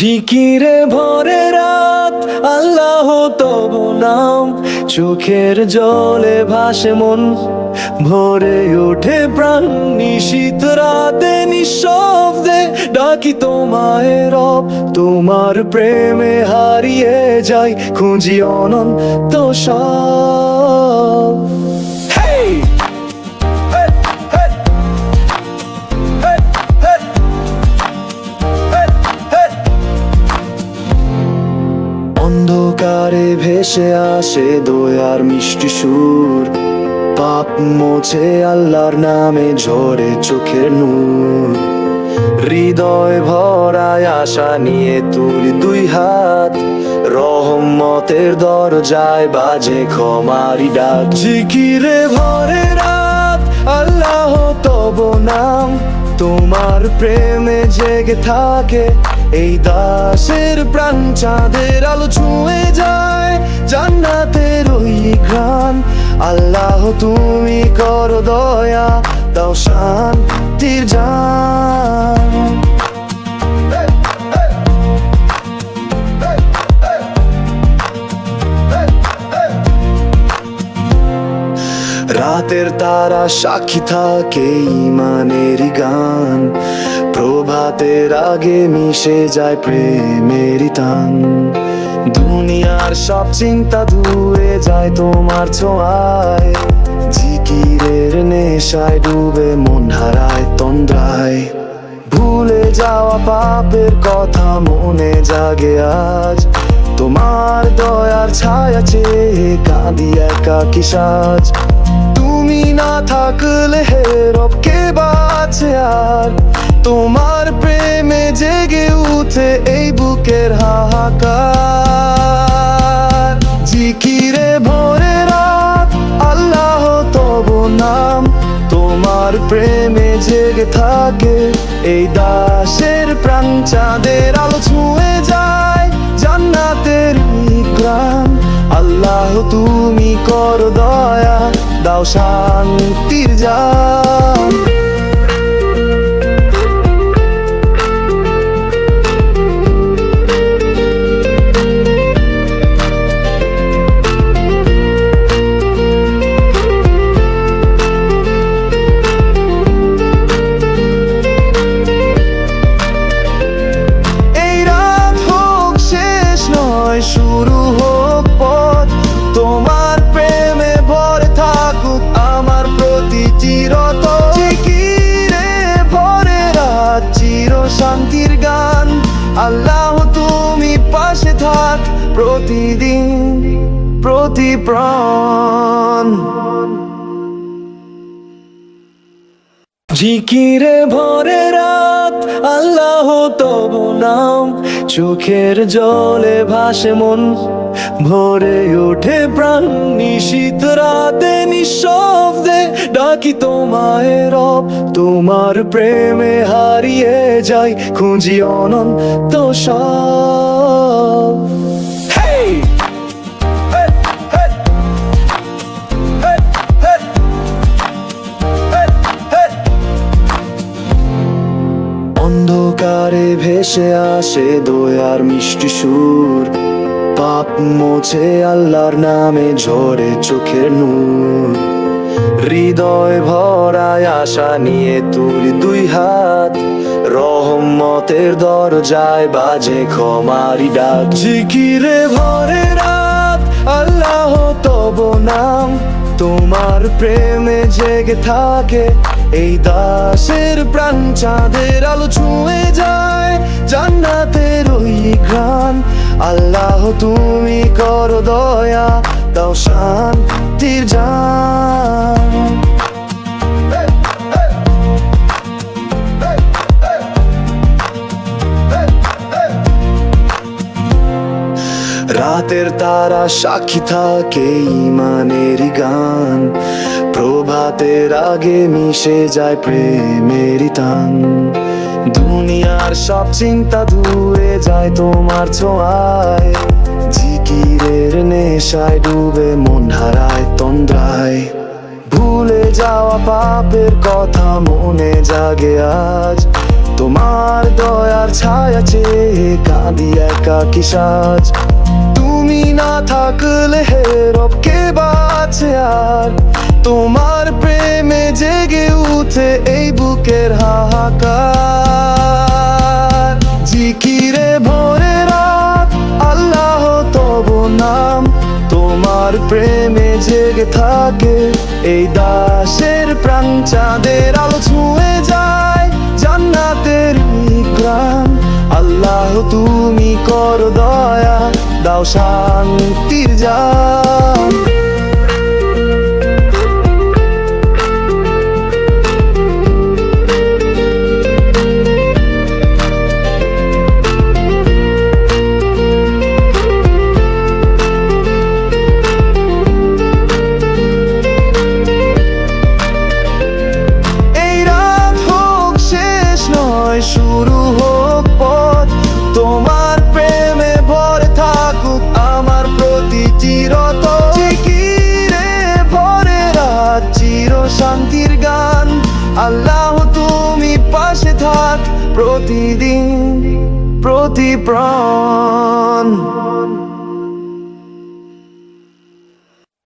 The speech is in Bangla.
জিকিরে ভরে রাত, আল্লাহ তব নাম, চোখের জলে ভাসে মন, ভরে ওঠে প্রাণ। নিশীত রাতে নিঃশব্দে ডাকি তোমায় রব, তোমার প্রেমে হারিয়ে যাই, খুঁজি অনন্ত সব। Hey! Hey! Hey! Hey! Hey! Hey! Hey! অন্ধকারে ভেসে আসে দয়ার মিষ্টি সুর, পাপ মোছে আল্লাহর নামে ঝরে চোখের নূর। হৃদয় ভরায় আশা নিয়ে তুলি দুই হাত, রহমতের দরজায় বাজে ক্ষমারি ডাক। জিকিরে ভরে রাত, আল্লাহ তব নাম, তোমার প্রেমে জেগে থাকে এই দাসের প্রাণ। চাঁদের আলো ছুঁয়ে যায় জান্নাতের ওই ঘ্রাণ। আল্লাহ তুমি করো দয়া, দাও শান্তির জান। রাতের তারা সাক্ষী থাকে ইমানেরই গান, প্রভাতের আগে মিশে যায় প্রেমেরই টান। দুনিয়ার সব চিন্তা ধুয়ে যায় তোমার ছোঁয়ায়, জিকিরের নেশায় ডুবে মন হারায় তন্দ্রায়। ভুলে যাওয়া পাপের কথা মনে জাগে আজ, তোমার দয়ার ছায়া চেয়ে কাঁদি একাকী সাজ। তুমি না থাকলে হে রব কে বাঁচে আর, তোমার প্রেমে জেগে উঠে এই বুকের হাহাকার। জিকিরে ভরে রাত, আল্লাহ তব নাম, তোমার প্রেমে জেগে থাকে এই দাসের প্রাণ। চাঁদের আলো ছুঁয়ে যায় জান্নাতের ঘ্রাণ। আল্লাহ তুমি করো দয়া, দাও শান্তির জান। শুরু হোক পথ, তোমার প্রেমে ভরে থাকুক আমার প্রতি চিরত। জিকিরে ভরে রাত, চির শান্তির গান। আল্লাহ তুমি পাশে থাক প্রতিদিন প্রতি প্রাণ। জিকিরে ভরে রাত, আল্লাহ তব নাম, চোখের জলে ভাসে মন, ভরে ওঠে প্রাণ। নিশীত রাতে নিঃশব্দে ডাকি তোমায় রব, তোমার প্রেমে হারিয়ে যাই, খুঁজি অনন্ত সব। Hey! Hey! Hey! Hey! Hey! Hey! Hey! অন্ধকারে ভেসে আসে দয়ার মিষ্টি সুর, পাপ মোছে আল্লাহর নামে ঝরে চোখের নূর। হৃদয় ভরায় আশা নিয়ে তুলি দুই হাত, রহমতের দরজায় বাজে ক্ষমারি ডাক। জিকিরে ভরে রাত, আল্লাহ তব নাম, তোমার প্রেমে জেগে থাকে এই দাসের প্রাণ। চাঁদের আলো ছুঁয়ে যায় জান্নাতের ওই ঘ্রাণ। আল্লাহ তুমি করো দয়া, দাও শান্তির জান। রাতের তারা সাক্ষী থাকে ইমানেরই গান, প্রভাতের আগে মিশে যায় প্রেমেরই টান। দুনিয়ার সব চিন্তা ধুয়ে যায় তোমার ছোঁয়ায়, জিকিরের নেশায় ডুবে মন হারায় তন্দ্রায়। ভুলে যাওয়া পাপের কথা মনে জাগে আজ, তোমার দয়ার ছায়া চেয়ে কাঁদি একাকী সাজ। তুমি না থাকলে হে রব কে বাঁচে আর, তোমার প্রেমে জেগে উঠে এই বুকের হাহাকার। জিকিরে ভোরে রাত আল্লাহ তব নাম, তোমার প্রেমে জেগে থাকে এই দাসের প্রাণ। চাঁদের আলো ছুঁয়ে যায় জান্নাতের ঘ্রাণ। আল্লাহ তুমি করো দয়া, দাও শান্তির জান। শুরু হোক পথ, তোমার প্রেমে ভরে থাকুক আমার প্রতি চিরত। জিকিরে ভরে রাত চির শান্তির গান। আল্লাহ তুমি পাশে থাক প্রতিদিন প্রতি প্রাণ।